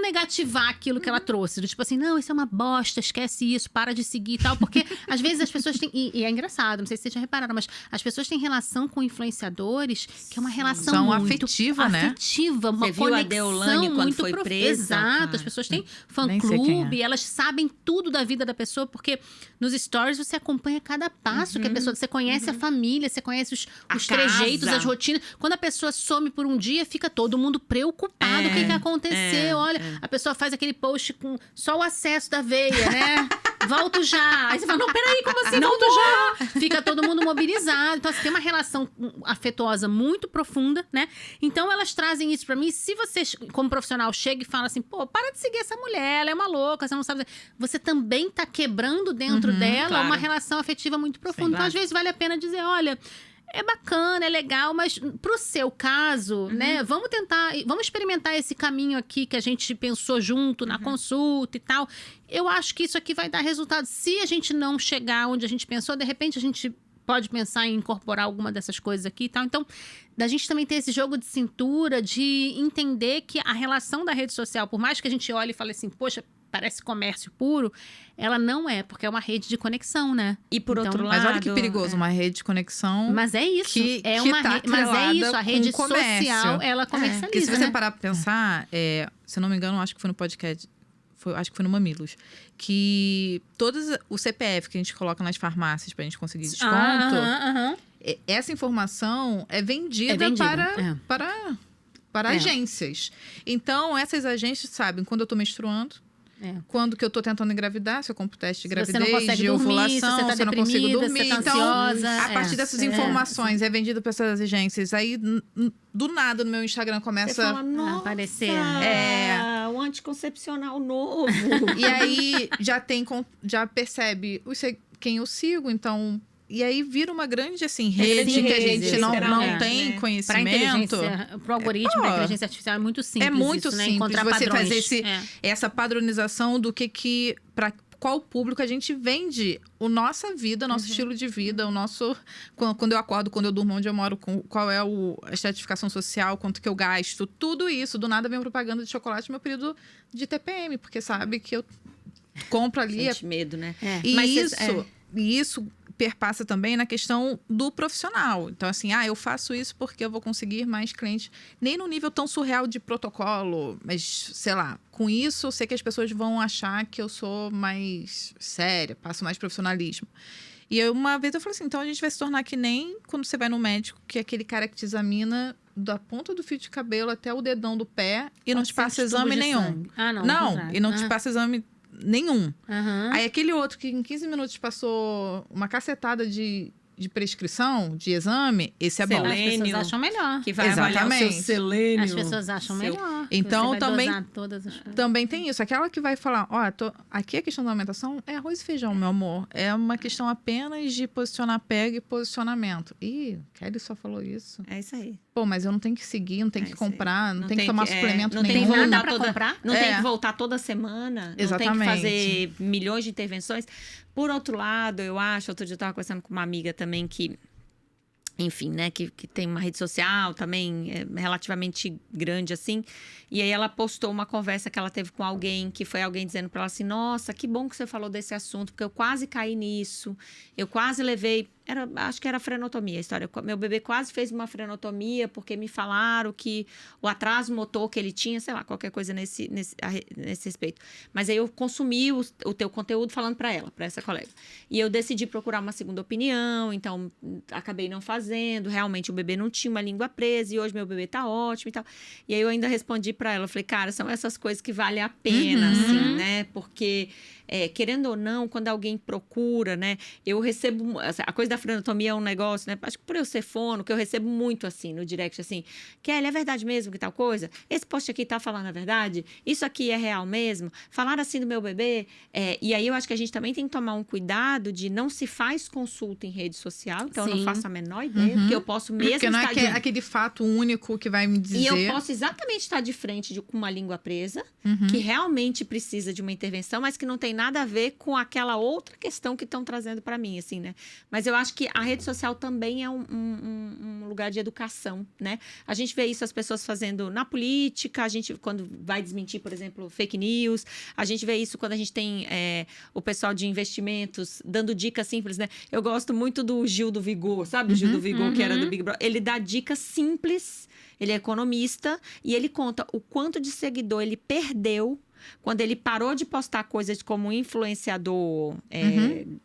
negativar aquilo que ela trouxe. Do tipo assim, não, isso é uma bosta, esquece isso, para de seguir e tal. Porque, às vezes, as pessoas têm... E é engraçado, não sei se vocês já repararam, mas as pessoas têm relação com influenciadores que é uma relação muito afetiva, né? Afetiva, uma Você viu conexão a Deolane quando muito foi presa? Exato, as pessoas têm fã-clube, elas sabem tudo da vida da pessoa, porque nos stories você acompanha cada passo que a pessoa... Você conhece a família, você conhece os trejeitos, as rotinas. Quando a pessoa some por um dia, fica todo mundo preocupado. O que aconteceu? Olha, a pessoa faz aquele post com só o acesso da veia, né? Volto já. Aí você fala, não, peraí, como assim? Volto já. Fica todo mundo mobilizado. Então, assim, tem uma relação afetuosa muito profunda, né? Então, elas trazem isso pra mim. Se você, como profissional, chega e fala assim, pô, para de seguir essa mulher, ela é uma louca, você não sabe... Você também tá quebrando dentro dela uma relação afetiva muito profunda. Então, às vezes, vale a pena dizer, olha... É bacana, é legal, mas pro seu caso, né? Vamos experimentar esse caminho aqui que a gente pensou junto na consulta e tal. Eu acho que isso aqui vai dar resultado. Se a gente não chegar onde a gente pensou, de repente a gente pode pensar em incorporar alguma dessas coisas aqui e tal. Então, da gente também ter esse jogo de cintura, de entender que a relação da rede social, por mais que a gente olhe e fale assim, poxa, parece comércio puro, ela não é, porque é uma rede de conexão, né? E por Então, outro lado... Mas olha que perigoso, uma rede de conexão. Mas é isso. Que uma tá rede, mas é isso, a atrelada rede com o comércio. social, ela comercializa, Porque se você né? parar pra pensar, se eu não me engano, acho que foi no podcast, acho que foi no Mamilos, que todos o CPF que a gente coloca nas farmácias pra gente conseguir desconto, essa informação é vendida para agências. Então, essas agências sabem quando eu tô menstruando, quando que eu tô tentando engravidar, se eu compro teste de gravidez, de ovulação, se eu não consigo dormir. Então, a partir dessas informações é vendido para essas agências. Aí, do nada, no meu Instagram começa a aparecer. Um anticoncepcional novo. E aí, já percebe quem eu sigo, então... E aí vira uma grande, assim, rede que a gente não tem conhecimento. Para o algoritmo, para a inteligência artificial, é muito simples. É muito isso, né? simples Encontrar você padrões. fazer essa padronização do para qual público a gente vende a nossa vida, o nosso estilo de vida, o nosso... Quando eu acordo, quando eu durmo, onde eu moro, qual é a estratificação social, quanto que eu gasto, tudo isso. Do nada vem propaganda de chocolate no meu período de TPM, porque sabe que eu compro ali... Sente medo, né? E isso perpassa também na questão do profissional. Então, assim, eu faço isso porque eu vou conseguir mais clientes. Nem no nível tão surreal de protocolo, mas, sei lá, com isso eu sei que as pessoas vão achar que eu sou mais séria, passo mais profissionalismo. E uma vez eu falei assim, então a gente vai se tornar que nem quando você vai no médico, que é aquele cara que te examina da ponta do fio de cabelo até o dedão do pé e não te passa exame nenhum. E não te passa exame nenhum. Aí aquele outro que em 15 minutos passou uma cacetada de prescrição, de exame, esse é bom. As pessoas acham melhor. Que vai avaliar o seu selênio. As pessoas acham melhor. Então, também tem isso. Aquela que vai falar, aqui a questão da alimentação é arroz e feijão, meu amor. É uma questão apenas de posicionar pega e posicionamento. Ih, Kelly só falou isso. É isso aí. Pô, mas eu não tenho que seguir, não tenho que comprar, não tenho que tomar suplemento não nenhum. Não tem nada pra comprar. Não tem que voltar toda semana. Exatamente. Não tem que fazer milhões de intervenções. Por outro lado, eu acho, outro dia eu estava conversando com uma amiga também que, enfim, né, que tem uma rede social também relativamente grande, assim. E aí ela postou uma conversa que ela teve com alguém, que foi alguém dizendo para ela assim, nossa, que bom que você falou desse assunto, porque eu quase caí nisso, eu quase levei... acho que era frenotomia a história. Meu bebê quase fez uma frenotomia porque me falaram que o atraso motor que ele tinha, sei lá, qualquer coisa nesse respeito. Mas aí eu consumi o teu conteúdo falando para ela, para essa colega. E eu decidi procurar uma segunda opinião, então acabei não fazendo. Realmente o bebê não tinha uma língua presa e hoje meu bebê tá ótimo e tal. E aí eu ainda respondi para ela, eu falei, cara, são essas coisas que valem a pena, assim, né? Porque... querendo ou não, quando alguém procura, né? Eu recebo... A coisa da frenotomia é um negócio, né? Acho que por eu ser fono, que eu recebo muito, assim, no direct, assim. Kelly, é verdade mesmo que tal coisa? Esse post aqui tá falando a verdade? Isso aqui é real mesmo? Falaram assim do meu bebê? E aí eu acho que a gente também tem que tomar um cuidado de não se faz consulta em rede social. Então, eu não faço a menor ideia, porque eu posso mesmo porque não é aquele fato único que vai me dizer... E eu posso exatamente estar de frente com uma língua presa, que realmente precisa de uma intervenção, mas que não tem nada a ver com aquela outra questão que estão trazendo para mim, assim, né? Mas eu acho que a rede social também é um lugar de educação, né? A gente vê isso as pessoas fazendo na política, a gente, quando vai desmentir, por exemplo, fake news, a gente vê isso quando a gente tem o pessoal de investimentos dando dicas simples, né? Eu gosto muito do Gil do Vigor, sabe? O Gil do Vigor, que era do Big Brother. Ele dá dicas simples, ele é economista, e ele conta o quanto de seguidor ele perdeu quando ele parou de postar coisas como influenciador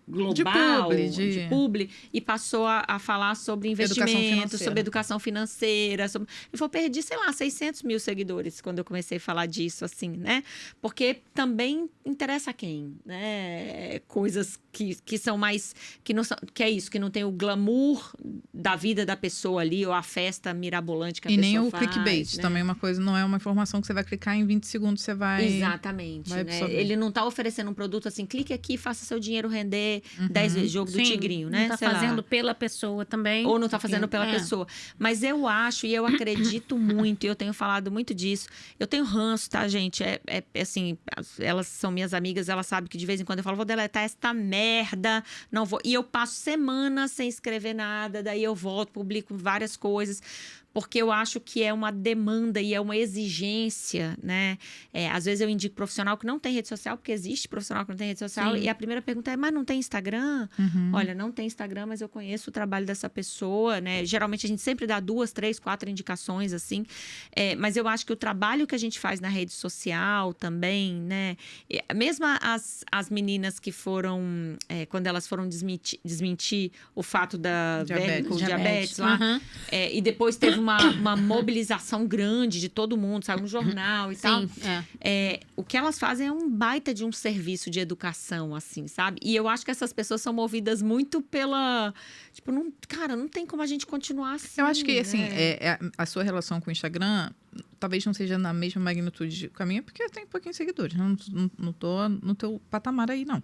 global, de publi, e passou a falar sobre investimento, sobre educação financeira. Ele falou, perdi, sei lá, 600 mil seguidores quando eu comecei a falar disso, assim, né? Porque também interessa a quem, né? Coisas que são mais... Que é isso, que não tem o glamour da vida da pessoa ali, ou a festa mirabolante que a pessoa faz. E nem o clickbait, né? Também uma coisa, não é uma informação que você vai clicar em 20 segundos, você vai... Exatamente, né? Ele não tá oferecendo um produto assim, clique aqui e faça seu dinheiro render 10 vezes, jogo do tigrinho, né? Não tá fazendo pela pessoa também. Ou não tá fazendo pela pessoa. Mas eu acho e eu acredito muito, e eu tenho falado muito disso. Eu tenho ranço, tá, gente? Assim, elas são minhas amigas, elas sabem que de vez em quando eu falo, vou deletar esta merda, não vou. E eu passo semanas sem escrever nada, daí eu volto, publico várias coisas. porque eu acho que é uma demanda e é uma exigência, né? Às vezes eu indico profissional que não tem rede social, porque existe profissional que não tem rede social, Sim. e a primeira pergunta é, mas não tem Instagram? Olha, não tem Instagram, mas eu conheço o trabalho dessa pessoa, né? Geralmente a gente sempre dá 2, 3, 4 indicações, assim. Mas eu acho que o trabalho que a gente faz na rede social também, né? Mesmo as meninas que foram, quando elas foram desmentir o fato da diabetes lá, Uhum. e depois teve uma mobilização grande de todo mundo, saiu no jornal e tal. Sim, O que elas fazem é um baita de um serviço de educação, assim, sabe? E eu acho que essas pessoas são movidas muito pela... Tipo, não tem como a gente continuar assim, Eu acho que, assim, né? a sua relação com o Instagram talvez não seja na mesma magnitude com a minha, porque eu tenho pouquinhos seguidores. Não tô no teu patamar aí, não.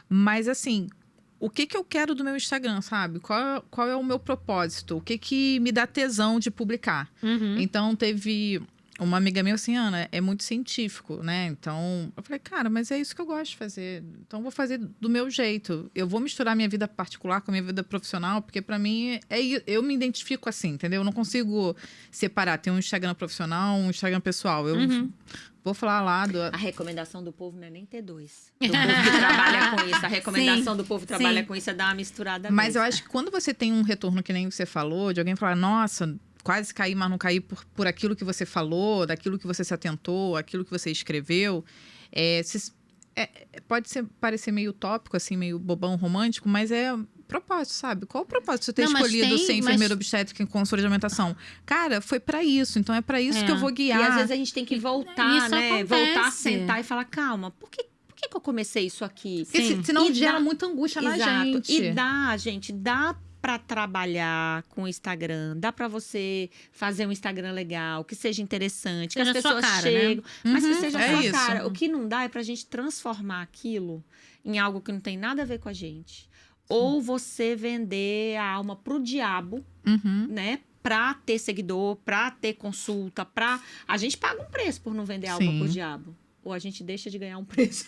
Mas, assim, o que eu quero do meu Instagram, sabe? Qual é o meu propósito? O que me dá tesão de publicar? Uhum. Então, teve uma amiga minha assim, Ana, é muito científico, né? Então, eu falei, cara, mas é isso que eu gosto de fazer. Então, eu vou fazer do meu jeito. Eu vou misturar minha vida particular com a minha vida profissional, porque pra mim, eu me identifico assim, entendeu? Eu não consigo separar. Tem um Instagram profissional, um Instagram pessoal. Eu vou falar lá A recomendação do povo não é nem ter 2. Do povo que trabalha com isso. A recomendação do povo que trabalha com isso é dar uma misturada Mas mesmo. eu acho que quando você tem um retorno que nem você falou, de alguém falar, nossa, quase caí, mas não caí por aquilo que você falou, daquilo que você se atentou, aquilo que você escreveu. Pode parecer meio utópico, assim, meio bobão romântico, mas é propósito, sabe? Qual o propósito de você ter escolhido ser enfermeira obstétrica com consultora de alimentação? Cara, foi pra isso. Então é pra isso que eu vou guiar. E às vezes a gente tem que voltar, Isso né? acontece. Voltar, sentar e falar, calma, por que eu comecei isso aqui? Porque senão E gera dá- muita angústia na Exato. gente. E dá para trabalhar com o Instagram, dá para você fazer um Instagram legal, que seja interessante, que Seja as a sua pessoas cara, cheguem, mas que seja a sua isso. cara. O que não dá é pra gente transformar aquilo em algo que não tem nada a ver com a gente. Ou você vender a alma pro diabo, né? Pra ter seguidor, pra ter consulta, a gente paga um preço por não vender alma pro diabo. Ou a gente deixa de ganhar um preço.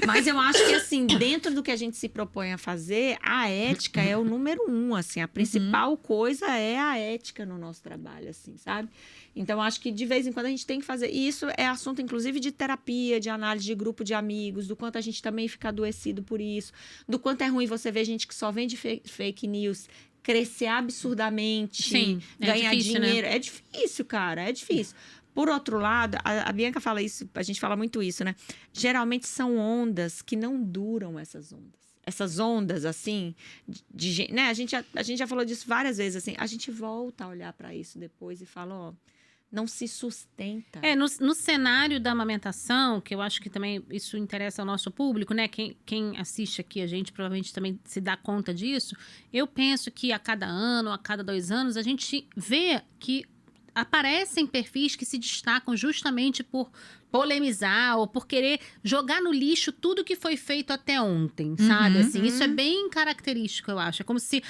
Mas eu acho que, assim, dentro do que a gente se propõe a fazer, a ética é o número 1, assim. A principal coisa é a ética no nosso trabalho, assim, sabe? Então, acho que de vez em quando a gente tem que fazer. E isso é assunto, inclusive, de terapia, de análise de grupo de amigos, do quanto a gente também fica adoecido por isso, do quanto é ruim você ver gente que só vende fake news crescer absurdamente, Sim, ganhar difícil, dinheiro. né? É difícil, cara, é difícil. Por outro lado, a Bianca fala isso, a gente fala muito isso, né? Geralmente são ondas que não duram essas ondas. Essas ondas, assim, né? A gente já falou disso várias vezes, assim. A gente volta a olhar para isso depois e fala, ó, não se sustenta. No cenário da amamentação, que eu acho que também isso interessa ao nosso público, né? Quem assiste aqui a gente provavelmente também se dá conta disso. Eu penso que a cada ano, a cada 2 anos, a gente vê que aparecem perfis que se destacam justamente por polemizar ou por querer jogar no lixo tudo que foi feito até ontem, sabe? Assim, isso é bem característico, eu acho. É como se,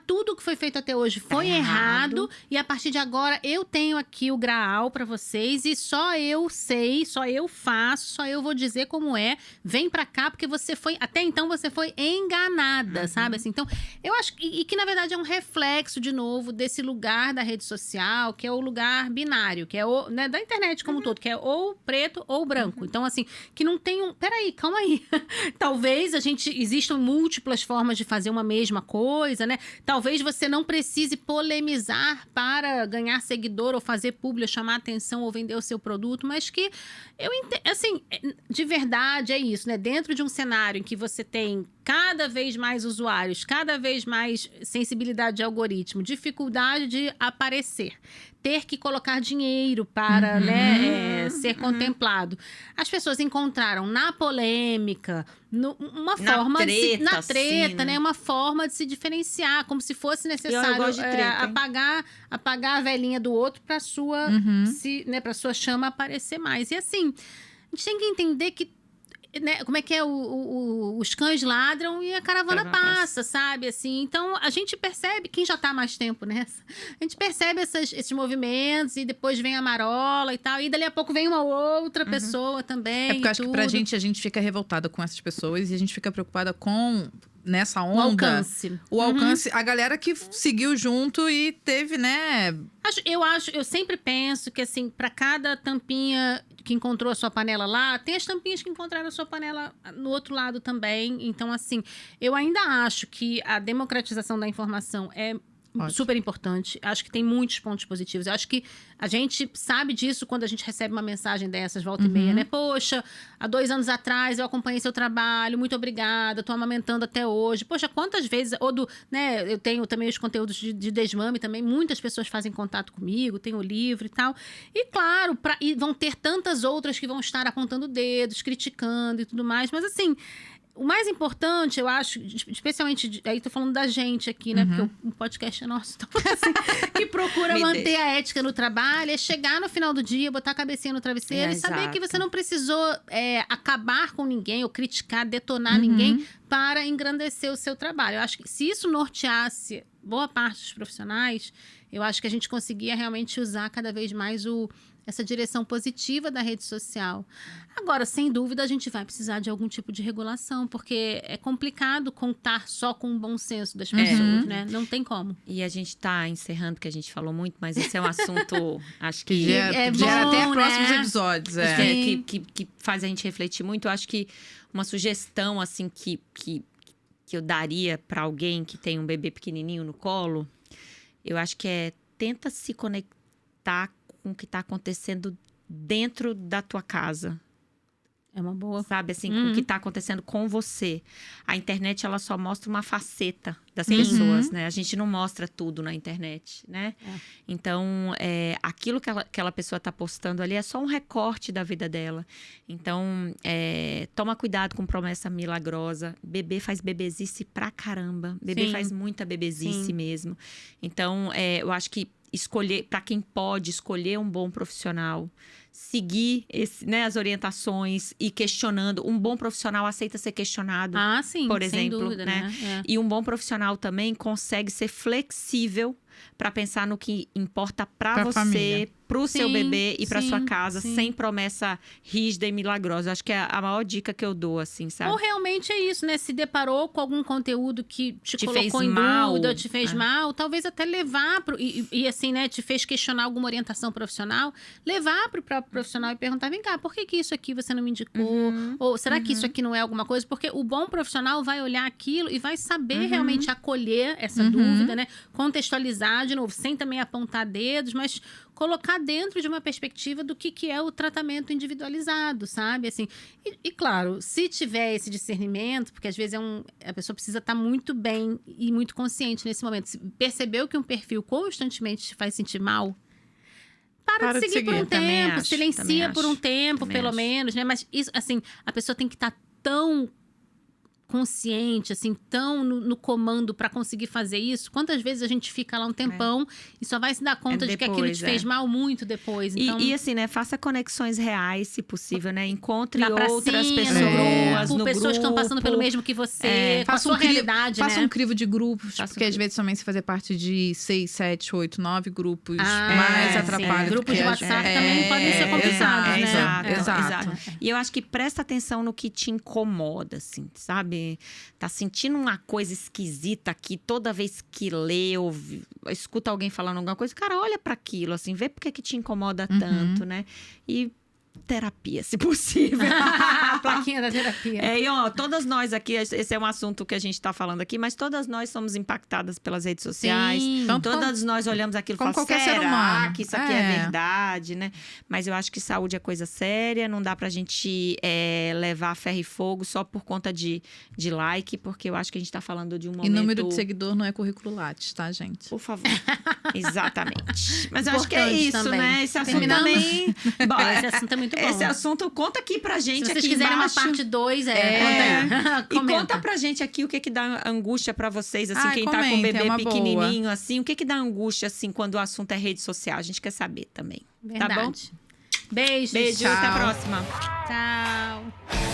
tudo que foi feito até hoje foi errado e a partir de agora eu tenho aqui o graal pra vocês e só eu sei, só eu faço, só eu vou dizer como é. Vem pra cá porque até então você foi enganada, sabe? Assim, então, eu acho que na verdade é um reflexo de novo desse lugar da rede social, que é o lugar binário, que é né, da internet como um todo, que é ou preto ou branco. Então, assim, que não tem peraí, calma aí. Talvez existam múltiplas formas de fazer uma mesma coisa, né? Talvez você não precise polemizar para ganhar seguidor ou fazer publi, chamar atenção ou vender o seu produto, mas que assim, de verdade é isso, né? Dentro de um cenário em que você tem cada vez mais usuários, cada vez mais sensibilidade de algoritmo, dificuldade de aparecer, ter que colocar dinheiro para ser contemplado. As pessoas encontraram na polêmica uma forma na treta, assim, né? Uma forma de se diferenciar, como se fosse necessário apagar a velhinha do outro para sua para sua chama aparecer mais. E assim, a gente tem que entender que, né, como é que é os cães ladram e a caravana passa, sabe? Assim, então, a gente percebe, quem já tá há mais tempo nessa, a gente percebe esses movimentos e depois vem a marola e tal, e dali a pouco vem uma outra pessoa também. Porque eu acho que pra gente, a gente fica revoltada com essas pessoas e a gente fica preocupada com nessa O onda. alcance. O alcance, a galera que seguiu junto e teve, né? Eu sempre penso que, assim, para cada tampinha que encontrou a sua panela lá, tem as tampinhas que encontraram a sua panela no outro lado também. Então, assim, eu ainda acho que a democratização da informação é super importante. Acho que tem muitos pontos positivos. Eu acho que a gente sabe disso quando a gente recebe uma mensagem dessas, volta e meia, né? Poxa, há 2 anos atrás eu acompanhei seu trabalho, muito obrigada, tô amamentando até hoje. Poxa, quantas vezes... né, eu tenho também os conteúdos de desmame também, muitas pessoas fazem contato comigo, tenho o livro e tal. E claro, e vão ter tantas outras que vão estar apontando dedos, criticando e tudo mais, mas assim... O mais importante, eu acho, especialmente, aí tô falando da gente aqui, né? Porque o podcast é nosso, então, assim, que procura manter a ética no trabalho, é chegar no final do dia, botar a cabecinha no travesseiro e saber que você não precisou acabar com ninguém ou criticar, detonar ninguém para engrandecer o seu trabalho. Eu acho que se isso norteasse boa parte dos profissionais, eu acho que a gente conseguia realmente usar cada vez mais essa direção positiva da rede social. Agora, sem dúvida, a gente vai precisar de algum tipo de regulação, porque é complicado contar só com o bom senso das pessoas, né? Não tem como. E a gente tá encerrando, porque a gente falou muito, mas esse é um assunto, acho que... gera até próximos episódios. Que faz a gente refletir muito. Eu acho que uma sugestão, assim, que eu daria para alguém que tem um bebê pequenininho no colo, eu acho que tenta se conectar com o que está acontecendo dentro da tua casa. É uma boa. Sabe, assim, com o que está acontecendo com você. A internet, ela só mostra uma faceta das pessoas, né? A gente não mostra tudo na internet, né? Então, aquilo que aquela pessoa está postando ali é só um recorte da vida dela. Então, toma cuidado com promessa milagrosa. Bebê faz bebezice pra caramba. Bebê faz muita bebezice mesmo. Então, eu acho que escolher, para quem pode, escolher um bom profissional, seguir as orientações e questionando. Um bom profissional aceita ser questionado, por exemplo, sem dúvida, né? E um bom profissional também consegue ser flexível para pensar no que importa para você, família. pro seu bebê e pra sua casa, sem promessa rígida e milagrosa. Acho que é a maior dica que eu dou, assim, sabe? Ou realmente é isso, né? Se deparou com algum conteúdo que te colocou fez em mal, dúvida, te fez mal, talvez até levar e assim, né? Te fez questionar alguma orientação profissional, levar pro próprio profissional e perguntar, vem cá, por que isso aqui você não me indicou? Ou será que isso aqui não é alguma coisa? Porque o bom profissional vai olhar aquilo e vai saber realmente acolher essa dúvida, né? Contextualizar, de novo, sem também apontar dedos, mas colocar dentro de uma perspectiva do que é o tratamento individualizado, sabe? Assim, e claro, se tiver esse discernimento, porque às vezes a pessoa precisa estar muito bem e muito consciente nesse momento. Se percebeu que um perfil constantemente te faz sentir mal, para de seguir por um tempo, silencia por um tempo, pelo menos, né? Mas isso, assim, a pessoa tem que estar tão consciente, assim, tão no comando para conseguir fazer isso. Quantas vezes a gente fica lá um tempão e só vai se dar conta de que aquilo te fez mal muito depois. Então... E assim, né? Faça conexões reais, se possível, né? Encontre pessoas outras pessoas no pessoas que estão passando pelo mesmo que você, com a sua realidade, faça né? um crivo de grupos, porque às vezes também se fazer parte de 6, 7, 8, 9 grupos mais atrapalha. Grupos de WhatsApp também podem ser complicados, né? Exato. E eu acho que presta atenção no que te incomoda, assim, sabe? Tá sentindo uma coisa esquisita aqui toda vez que lê ou escuta alguém falando alguma coisa, cara, olha para aquilo, assim, vê por que te incomoda tanto, né? E terapia, se possível. A plaquinha da terapia. E ó, todas nós aqui, esse é um assunto que a gente tá falando aqui, mas todas nós somos impactadas pelas redes sociais. Então, todas nós olhamos aquilo e falamos, qualquer ser humano. que isso aqui é verdade, né? Mas eu acho que saúde é coisa séria, não dá pra gente levar ferro e fogo só por conta de like, porque eu acho que a gente tá falando de um momento... E número de seguidor não é currículo Lattes, tá, gente? Por favor. Exatamente. Mas eu acho que é isso, também. né? Esse assunto também... Bom, esse assunto é muito bom. Esse assunto, conta aqui pra gente. Se vocês aqui quiserem embaixo. uma parte 2, E conta pra gente aqui o que dá angústia pra vocês, assim, quem tá com um bebê pequenininho, assim, o que dá angústia, assim, quando o assunto é rede social. A gente quer saber também. Verdade. Tá bom? Beijo. Beijo, tchau. até a próxima. Tchau.